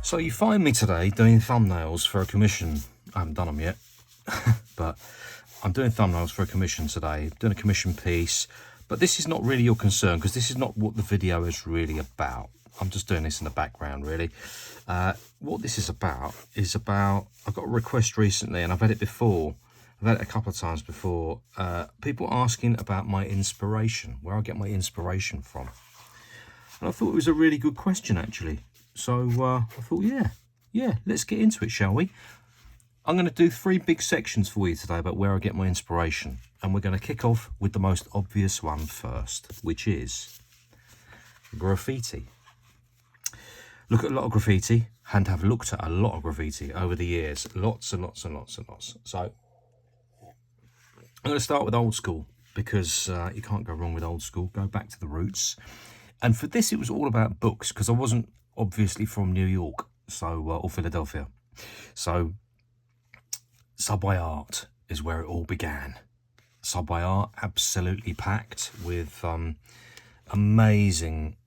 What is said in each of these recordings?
So you find me today doing thumbnails for a commission. I haven't done them yet, but I'm doing thumbnails for a commission today, doing a commission piece. But this is not really your concern, because this is not what the video is really about. I'm just doing this in the background, really. What this is about, I got a request recently, and I've had it before. I've had it a couple of times before. People asking about my inspiration, where I get my inspiration from. And I thought it was a really good question, actually. So I thought, yeah, let's get into it, shall we? I'm going to do 3 big sections for you today about where I get my inspiration. And we're going to kick off with the most obvious one first, which is graffiti. Look at a lot of graffiti, and have looked at a lot of graffiti over the years. Lots and lots and lots and lots. So I'm going to start with old school, because you can't go wrong with old school. Go back to the roots. And for this, it was all about books, because I wasn't obviously from New York, so or Philadelphia. So Subway art is where it all began. Subway art, absolutely packed with amazing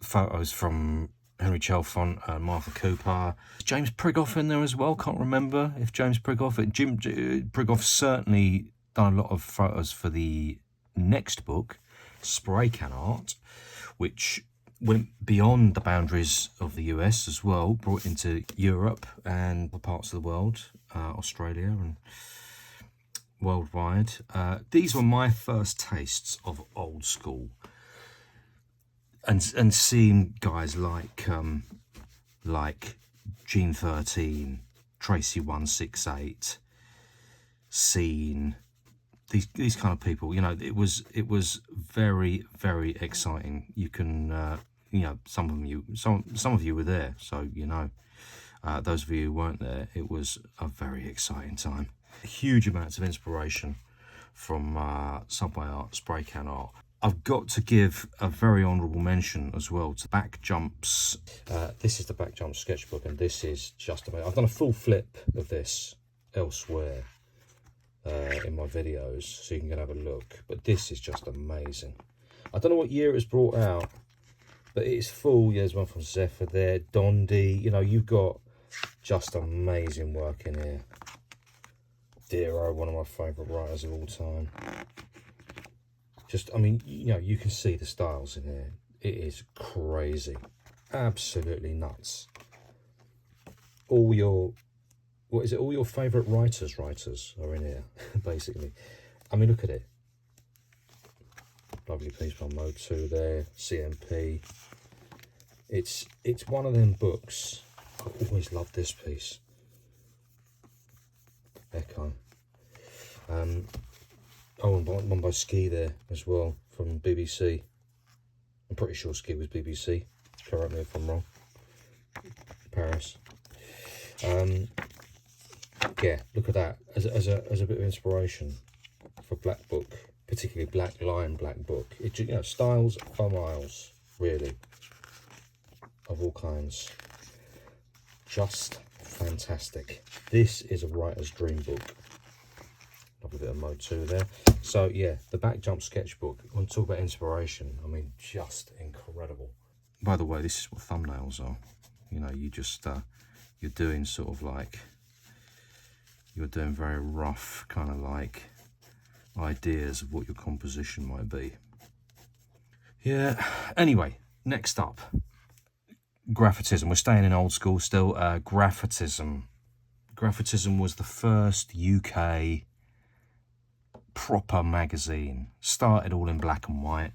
photos from Henry Chalfont and Martha Cooper. James Prigoff in there as well. Can't remember if James Prigoff. Jim Prigoff certainly done a lot of photos for the next book, Spray Can Art, which went beyond the boundaries of the US as well, brought into Europe and other parts of the world, Australia and worldwide. These were my first tastes of old school, and seeing guys like Gene 13, Tracy 168, Scene, these kind of people. You know, it was very, very exciting. You can you know, some of you were there, so you know. Those of you who weren't there, it was a very exciting time. Huge amounts of inspiration from Subway art, Spray Can art. I've got to give a very honourable mention as well to Back Jumps. This is the Back Jump sketchbook, and this is just amazing. I've done a full flip of this elsewhere in my videos, so you can go and have a look. But this is just amazing. I don't know what year it was brought out, but it's full. Yeah, there's one from Zephyr there, Dondi. You know, you've got just amazing work in here. Dero, one of my favourite writers of all time. Just, I mean, you know, you can see the styles in here. It is crazy. Absolutely nuts. All your, what is it? All your favourite writers are in here, basically. I mean, look at it. Lovely piece from Mode 2 there, CMP. It's one of them books. I always loved this piece. Echo. Oh, and one by Ski there as well, from BBC. I'm pretty sure Ski was BBC. Correct me if I'm wrong. Paris. Yeah, look at that as a bit of inspiration for Black Book, particularly Black Lion Black Book. It, you know, styles for miles, really, of all kinds. Just fantastic. This is a writer's dream book. Love a bit of Mode 2 there. So yeah, the Back Jump sketchbook. I want to talk about inspiration. I mean, just incredible. By the way, this is what thumbnails are. You know, you just you're doing sort of like, you're doing very rough kind of like ideas of what your composition might be. Yeah, anyway, next up, Graphitism. We're staying in old school still. Graphitism. Graphitism was the first UK proper magazine. Started all in black and white,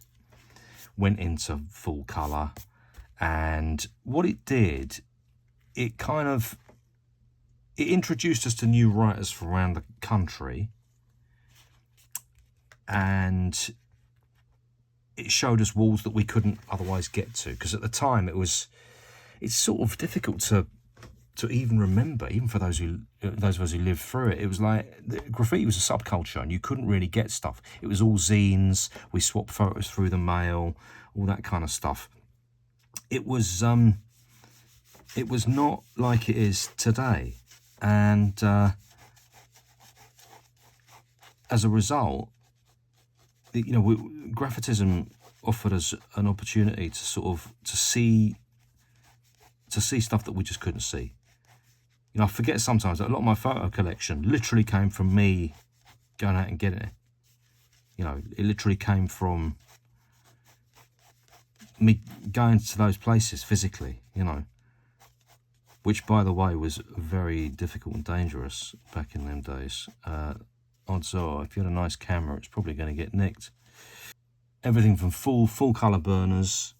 went into full colour, and what it did, it introduced us to new writers from around the country, and it showed us walls that we couldn't otherwise get to, because at the time it's sort of difficult to even remember, even for those of us who lived through it. It was like graffiti was a subculture, and you couldn't really get stuff. It was all zines. We swapped photos through the mail, all that kind of stuff. It was not like it is today, and as a result, you know, Graphitism offered us an opportunity to sort of to see to see stuff that we just couldn't see. You know, I forget sometimes that a lot of my photo collection literally came from me going out and getting it. You know, it literally came from me going to those places physically, you know, which, by the way, was very difficult and dangerous back in them days. Odds are, if you had a nice camera, it's probably going to get nicked. Everything from full colour burners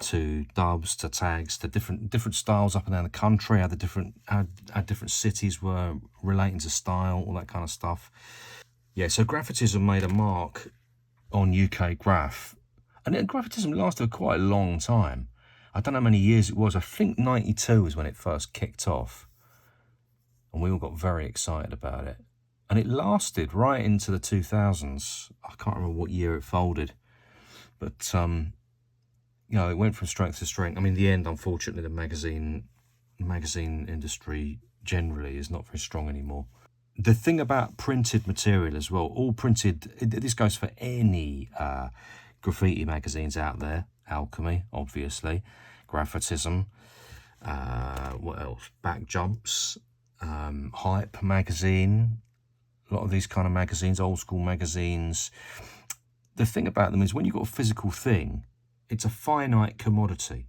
to dubs to tags to different styles up and down the country, how different cities were relating to style, all that kind of stuff. Yeah, so Graphitism made a mark on UK graph, and then Graphitism lasted quite a long time. I don't know how many years it was. I think 92 is when it first kicked off, and we all got very excited about it. And it lasted right into the 2000s. I can't remember what year it folded, but you know, it went from strength to strength. I mean, in the end, unfortunately, the magazine industry generally is not very strong anymore. The thing about printed material as well, all printed, this goes for any graffiti magazines out there. Alchemy, obviously, Graphitism, what else? Back Jumps, Hype magazine, a lot of these kind of magazines, old school magazines. The thing about them is when you've got a physical thing, it's a finite commodity,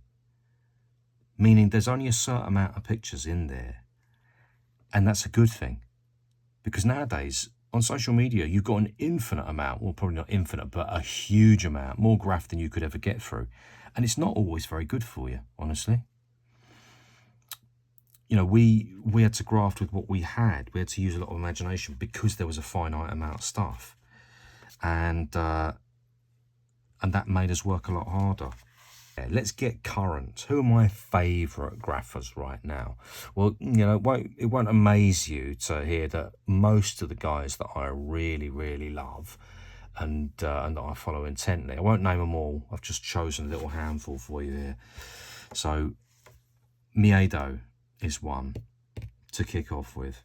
meaning there's only a certain amount of pictures in there, and that's a good thing. Because nowadays, on social media, you've got an infinite amount, well, probably not infinite, but a huge amount, more graph than you could ever get through. And it's not always very good for you, honestly. You know, we had to graft with what we had. We had to use a lot of imagination because there was a finite amount of stuff. And that made us work a lot harder. Yeah, let's get current. Who are my favourite graphers right now? Well, you know, it won't amaze you to hear that most of the guys that I really, really love and that I follow intently, I won't name them all. I've just chosen a little handful for you here. So, Miedo is one to kick off with.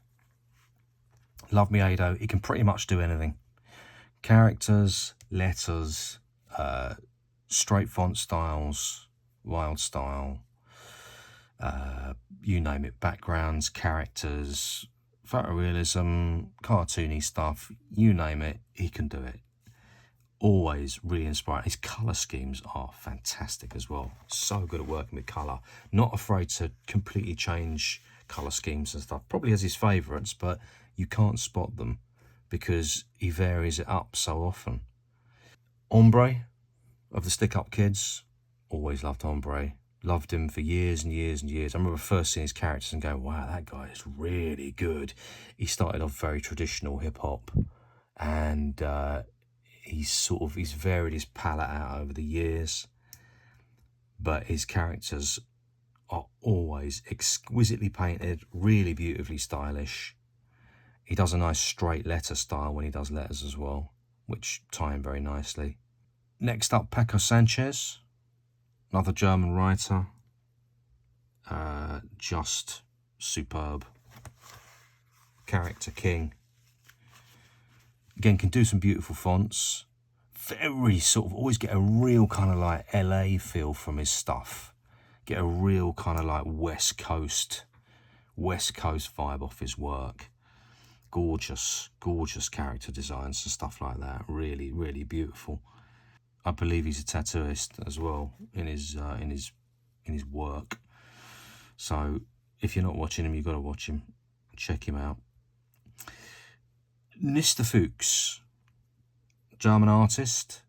Love Miedo. He can pretty much do anything. Characters, letters, straight font styles, wild style, you name it, backgrounds, characters, photorealism, cartoony stuff, you name it, he can do it. Always really inspiring. His colour schemes are fantastic as well. So good at working with colour. Not afraid to completely change colour schemes and stuff. Probably has his favourites, but you can't spot them because he varies it up so often. Ombre of the Stick Up Kids, always loved Ombre. Loved him for years and years and years. I remember first seeing his characters and going, wow, that guy is really good. He started off very traditional hip-hop, and he's varied his palette out over the years, but his characters are always exquisitely painted, really beautifully stylish. He does a nice straight letter style when he does letters as well, which tie in very nicely. Next up, Paco Sanchez, another German writer, just superb. Character king. Again, can do some beautiful fonts. Very sort of, always get a real kind of like LA feel from his stuff. Get a real kind of like West Coast vibe off his work. Gorgeous character designs and stuff like that. Really, really beautiful. I believe he's a tattooist as well in his work. So if you're not watching him, you've got to watch him. Check him out. Mr. Fuchs, German artist.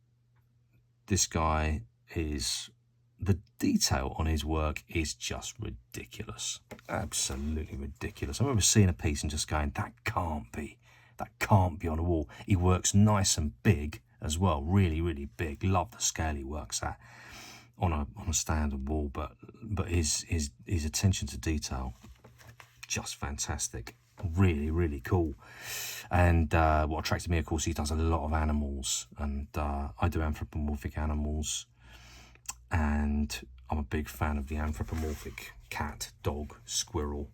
This guy is, the detail on his work is just ridiculous. Absolutely ridiculous. I remember seeing a piece and just going, that can't be on a wall. He works nice and big as well, really, really big. Love the scale he works at on a standard wall, but his attention to detail, just fantastic. Really, really cool. And what attracted me, of course, he does a lot of animals, and I do anthropomorphic animals, and I'm a big fan of the anthropomorphic cat, dog, squirrel,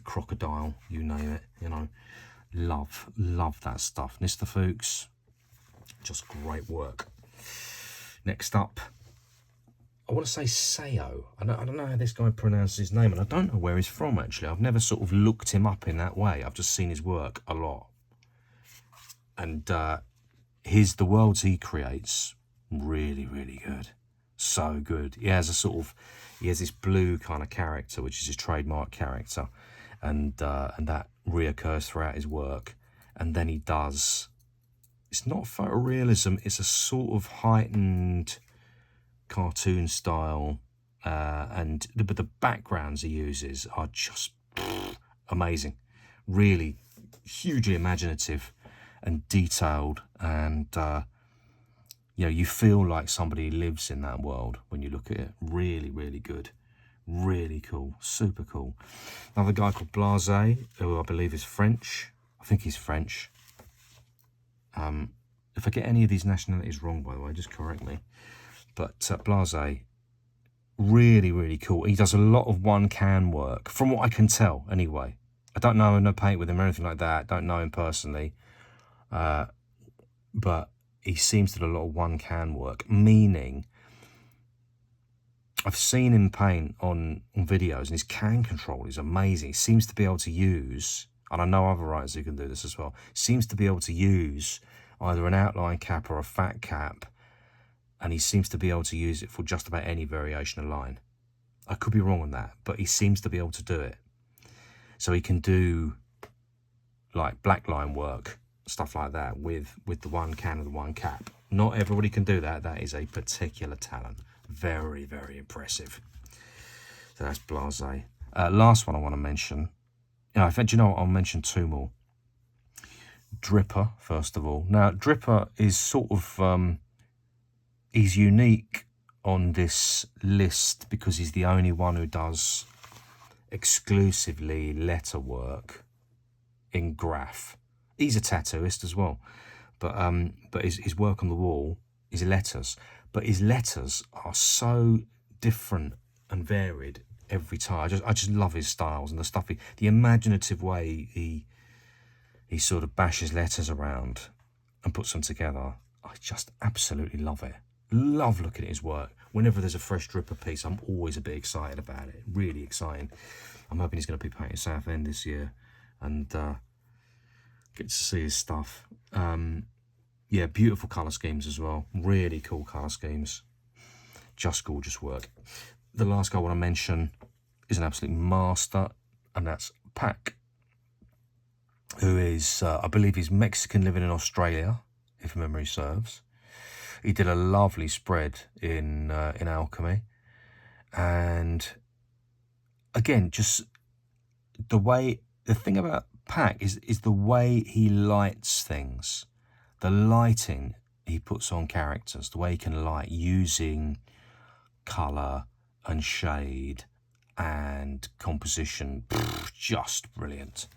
crocodile, you name it, you know. Love that stuff. Mr. Fuchs, just great work. Next up, I want to say Seo. I don't know how this guy pronounces his name, and I don't know where he's from, actually. I've never sort of looked him up in that way. I've just seen his work a lot. And the worlds he creates, really, really good. So good. He has this blue kind of character, which is his trademark character, and that reoccurs throughout his work. And then he does, it's not photorealism, it's a sort of heightened cartoon style, but the backgrounds he uses are just amazing. Really hugely imaginative and detailed, and you feel like somebody lives in that world when you look at it. Really, really good. Really cool. Super cool. Another guy called Blase, who I believe is French. I think he's French. If I get any of these nationalities wrong, by the way, just correct me. But Blase, really, really cool. He does a lot of one-can work, from what I can tell, anyway. I don't know, no paint with him or anything like that. Don't know him personally. But he seems to do a lot of one-can work, meaning I've seen him paint on videos, and his can control is amazing. He seems to be able to use, and I know other writers who can do this as well, seems to be able to use either an outline cap or a fat cap, and he seems to be able to use it for just about any variation of line. I could be wrong on that, but he seems to be able to do it. So he can do like black line work, stuff like that, with the one can and the one cap. Not everybody can do that. That is a particular talent. Very, very impressive. So that's Blase. Last one I want to mention. In fact, you know what? I'll mention two more. Dripper, first of all. Now, Dripper is sort of, he's unique on this list because he's the only one who does exclusively letter work in graph. He's a tattooist as well, but his work on the wall is letters. But his letters are so different and varied every time. I just love his styles and the stuff the imaginative way he sort of bashes letters around and puts them together. I just absolutely love it. Love looking at his work. Whenever there's a fresh Dripper piece, I'm always a bit excited about it. Really exciting. I'm hoping he's going to be painting Southend this year and get to see his stuff. Yeah, beautiful colour schemes as well. Really cool colour schemes. Just gorgeous work. The last guy I want to mention is an absolute master, and that's Pac, who is, I believe he's Mexican living in Australia, if memory serves. He did a lovely spread in Alchemy. And again, just the thing about Pac is the way he lights things. The lighting he puts on characters, the way he can light using colour and shade and composition, just brilliant.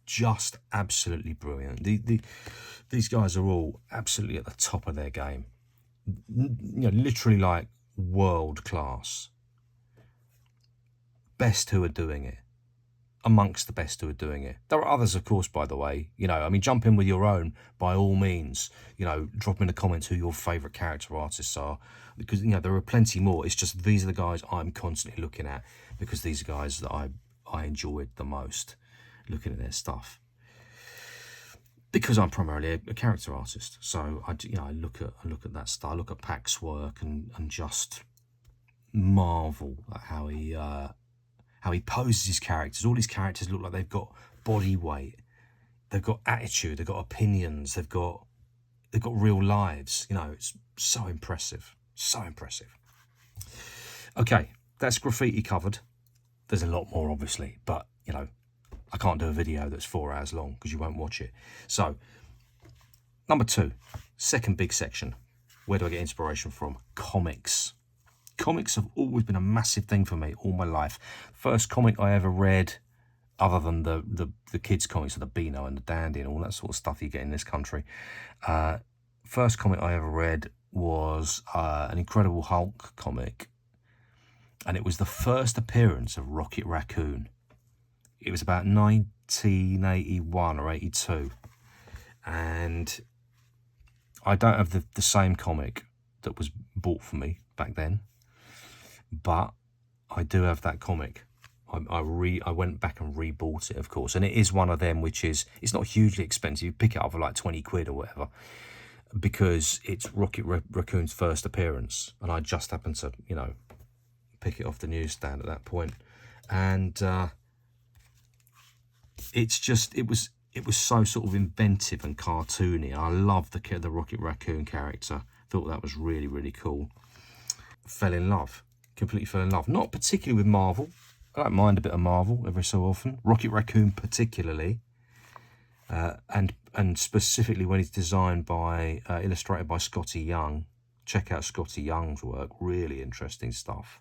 Just absolutely brilliant. These guys are all absolutely at the top of their game. Literally like world class. Best who are doing it. Amongst the best who are doing it. There are others, of course, by the way. Jump in with your own, by all means. Drop in the comments who your favourite character artists are. Because, there are plenty more. It's just these are the guys I'm constantly looking at, because these are guys that I enjoyed the most looking at their stuff. Because I'm primarily a character artist. So, I look at that style, look at Pac's work and just marvel at how he poses his characters. All his characters look like they've got body weight, they've got attitude, they've got opinions, they've got real lives. It's so impressive, so impressive. Okay, that's Graffiti covered. There's a lot more, obviously, but I can't do a video that's 4 hours long because you won't watch it. So, number 2, second big section. Where do I get inspiration from? Comics. Comics have always been a massive thing for me all my life. First comic I ever read, other than the kids' comics of the Beano and the Dandy and all that sort of stuff you get in this country. First comic I ever read was an Incredible Hulk comic. And it was the first appearance of Rocket Raccoon. It was about 1981 or 82. And I don't have the same comic that was bought for me back then. but I do have that comic. I went back and rebought it, of course, and it is one of them which is, it's not hugely expensive. You pick it up for like 20 quid or whatever, because it's Rocket Raccoon's first appearance, and I just happened to, you know, pick it off the newsstand at that point, and it's just, it was so sort of inventive and cartoony. I love the Rocket Raccoon character. Thought that was really, really cool. Fell in love, completely fell in love. Not particularly with Marvel. I don't mind a bit of Marvel every so often. Rocket Raccoon particularly, and specifically when it's designed by, illustrated by Scotty Young. Check out Scotty Young's work, really interesting stuff.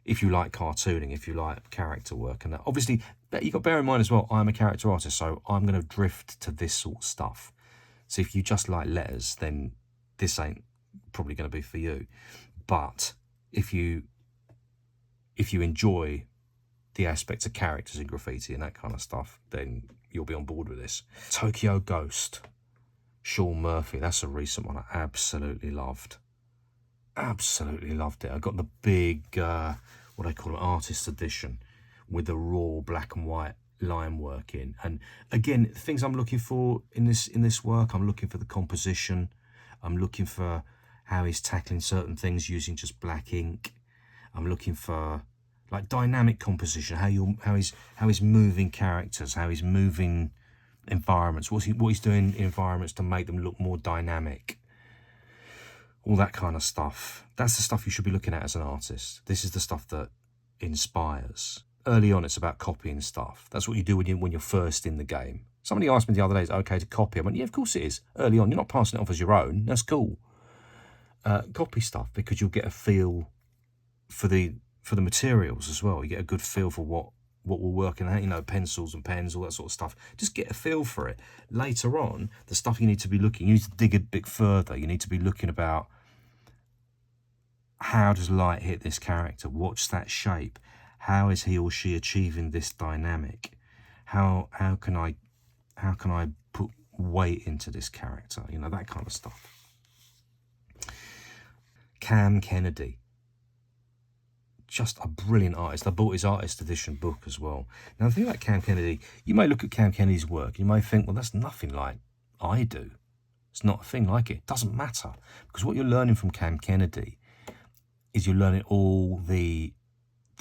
If you like cartooning, if you like character work, and that. Obviously, you've got to bear in mind as well, I'm a character artist, so I'm going to drift to this sort of stuff. So if you just like letters, then this ain't probably going to be for you. But if you enjoy the aspects of characters in graffiti and that kind of stuff, then you'll be on board with this. Tokyo Ghost, Sean Murphy. That's a recent one I absolutely loved. Absolutely loved it. I got the big, what I call an artist edition with the raw black and white line work in. And again, things I'm looking for in this work, I'm looking for the composition. I'm looking for how he's tackling certain things using just black ink. I'm looking for like dynamic composition, how he's moving characters, how he's moving environments, what he's doing in environments to make them look more dynamic. All that kind of stuff. That's the stuff you should be looking at as an artist. This is the stuff that inspires. Early on, it's about copying stuff. That's what you do when you're first in the game. Somebody asked me the other day, is it okay to copy? I went, yeah, of course it is. Early on, you're not passing it off as your own. That's cool. Copy stuff because you'll get a feel for the materials as well. You get a good feel for what will work in that, you know, pencils and pens, all that sort of stuff. Just get a feel for it. Later on, the stuff you need to be looking, you need to dig a bit further. You need to be looking about, how does light hit this character? What's that shape? How is he or she achieving this dynamic? How can I put weight into this character? You know, that kind of stuff. Cam Kennedy, just a brilliant artist. I bought his artist edition book as well. Now the thing about Cam Kennedy, you may look at Cam Kennedy's work, you may think, well, that's nothing like I do. It's not a thing like it. It doesn't matter, because what you're learning from Cam Kennedy is you're learning all the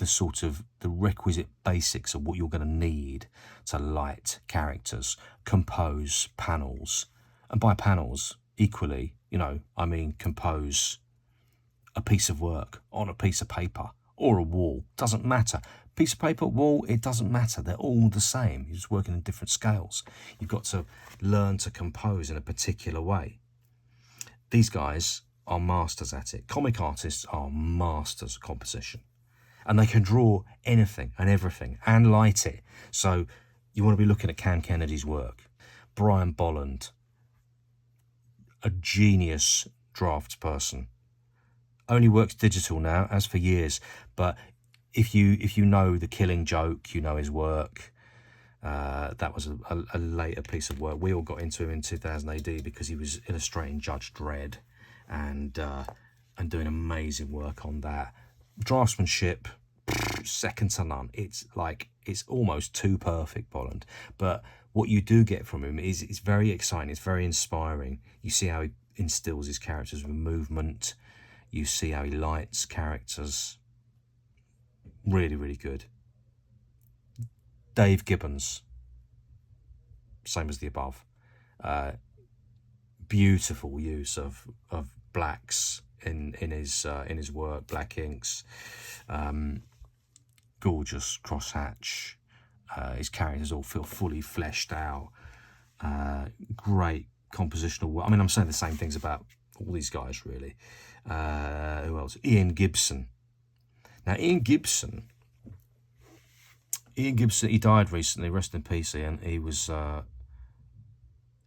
sort of the requisite basics of what you're going to need to light characters, compose panels, and by panels equally, you know, I mean compose a piece of work on a piece of paper or a wall. Doesn't matter. Piece of paper, wall, it doesn't matter. They're all the same. You're just working in different scales. You've got to learn to compose in a particular way. These guys are masters at it. Comic artists are masters of composition. And they can draw anything and everything and light it. So you want to be looking at Cam Kennedy's work. Brian Bolland, a genius drafts person. Only works digital now, as for years. But if you know The Killing Joke, you know his work. That was a later piece of work. We all got into him in 2000 AD because he was illustrating Judge Dredd and doing amazing work on that. Draftsmanship, second to none. It's almost too perfect, Bolland. But what you do get from him is it's very exciting. It's very inspiring. You see how he instills his characters with movement. You see how he lights characters. Really, really good. Dave Gibbons, same as the above. Beautiful use of blacks in his work, black inks. Gorgeous crosshatch. His characters all feel fully fleshed out. Great compositional work. I mean, I'm saying the same things about all these guys, really. Who else? Ian Gibson. Now, Ian Gibson, he died recently, rest in peace, Ian. He was an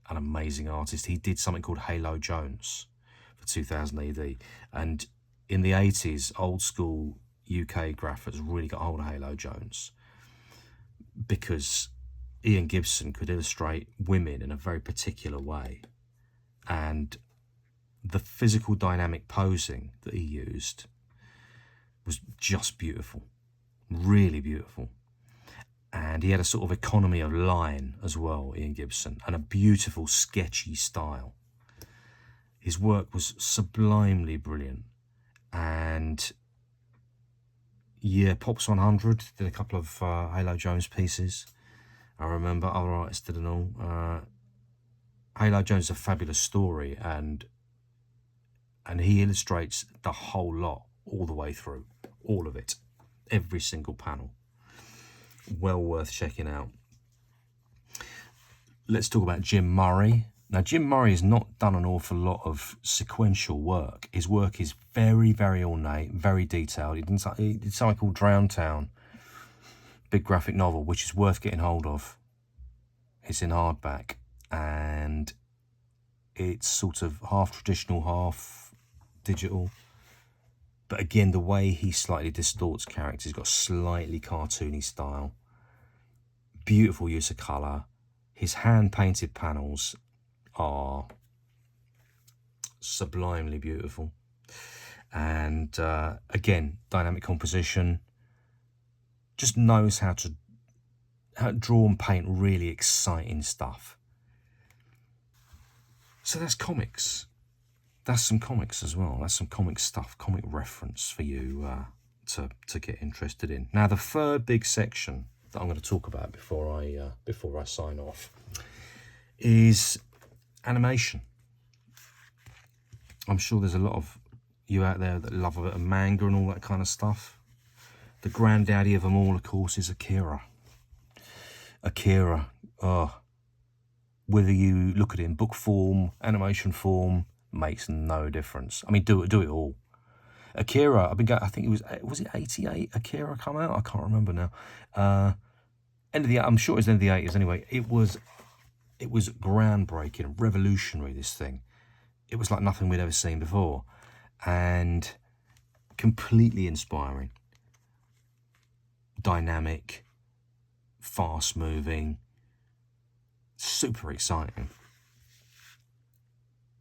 amazing artist. He did something called Halo Jones for 2000 AD. And in the 80s, old school UK graphics really got hold of Halo Jones because Ian Gibson could illustrate women in a very particular way. And the physical dynamic posing that he used was just beautiful, really beautiful. And he had a sort of economy of line as well, Ian Gibson, and a beautiful sketchy style. His work was sublimely brilliant. And yeah, Pops 100 did a couple of Halo Jones pieces. I remember other artists did and all. Halo Jones is a fabulous story, and he illustrates the whole lot all the way through, all of it, every single panel. Well worth checking out. Let's talk about Jim Murray. Now, Jim Murray has not done an awful lot of sequential work. His work is very, very ornate, very detailed. He did something called Drown Town, big graphic novel, which is worth getting hold of. It's in hardback, and it's sort of half traditional, half digital. But again, the way he slightly distorts characters, he's got a slightly cartoony style. Beautiful use of colour. His hand-painted panels are sublimely beautiful. And again, dynamic composition. Just knows how to draw and paint really exciting stuff. So that's comics. That's some comics as well. That's some comic stuff, comic reference for you to get interested in. Now, the third big section that I'm going to talk about before I sign off is animation. I'm sure there's a lot of you out there that love a bit of manga and all that kind of stuff. The granddaddy of them all, of course, is Akira. Whether you look at it in book form, animation form, makes no difference. I mean, do it all. Akira, I think it was it 88 Akira come out? I can't remember now. I'm sure it was end of the 80s anyway. It was groundbreaking, revolutionary, this thing. It was like nothing we'd ever seen before, and completely inspiring, dynamic, fast moving, super exciting.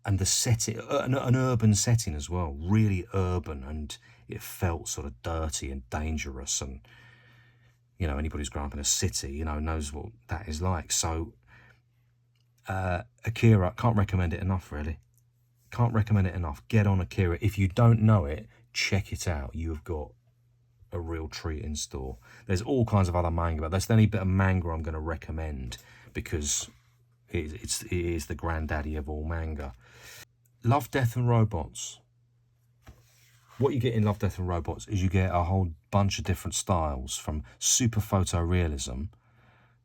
And the setting, an urban setting as well, really urban, and it felt sort of dirty and dangerous. And, you know, anybody who's grown up in a city, you know, knows what that is like. So, Akira, can't recommend it enough, really. Can't recommend it enough. Get on Akira. If you don't know it, check it out. You've got a real treat in store. There's all kinds of other manga, but that's the only bit of manga I'm going to recommend because it is the granddaddy of all manga. Love, Death and Robots. What you get in Love, Death and Robots is you get a whole bunch of different styles, from super photorealism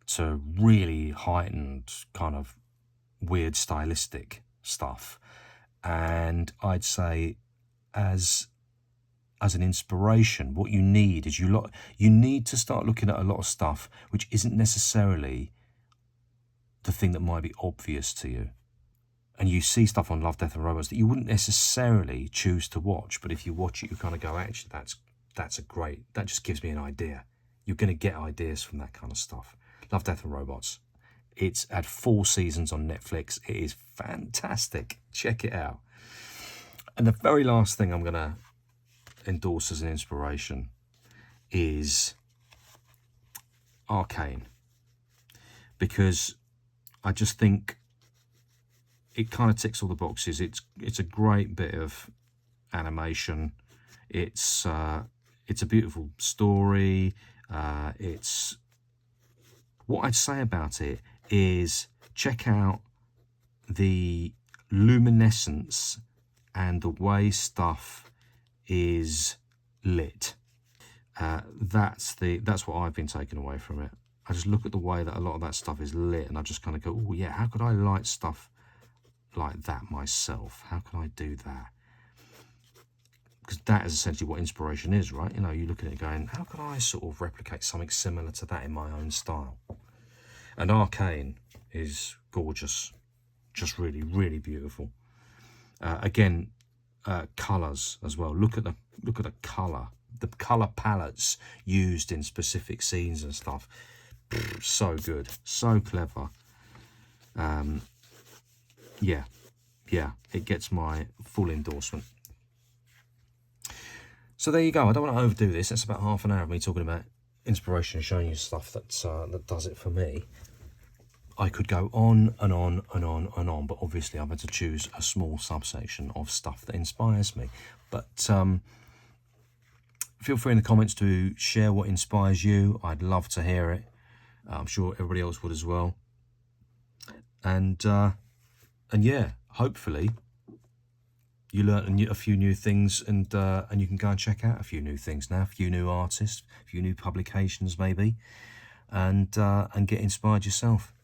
to really heightened kind of weird stylistic stuff. And I'd say as an inspiration, what you need is you need to start looking at a lot of stuff which isn't necessarily the thing that might be obvious to you. And you see stuff on Love, Death and Robots that you wouldn't necessarily choose to watch, but if you watch it, you kind of go, actually, that just gives me an idea. You're going to get ideas from that kind of stuff. Love, Death and Robots. It's had 4 seasons on Netflix. It is fantastic. Check it out. And the very last thing I'm going to endorse as an inspiration is Arcane, because I just think it kind of ticks all the boxes. It's a great bit of animation. It's a beautiful story. It's what I'd say about it is check out the luminescence and the way stuff is lit. That's what I've been taking away from it. I just look at the way that a lot of that stuff is lit, and I just kind of go, oh yeah, how could I light stuff like that myself? How can I do that? Because that is essentially what inspiration is, right? You know, you look at it going, how can I sort of replicate something similar to that in my own style? And Arcane is gorgeous, just really, really beautiful. Again, colours as well. Look at the colour palettes used in specific scenes and stuff. So good, so clever. Yeah, it gets my full endorsement. So there you go. I don't want to overdo this. That's about half an hour of me talking about inspiration and showing you stuff that does it for me. I could go on and on and on and on, but obviously I've had to choose a small subsection of stuff that inspires me. But feel free in the comments to share what inspires you. I'd love to hear it. I'm sure everybody else would as well. And yeah, hopefully you learn a few new things, and you can go and check out a few new things now, a few new artists, a few new publications maybe, and get inspired yourself.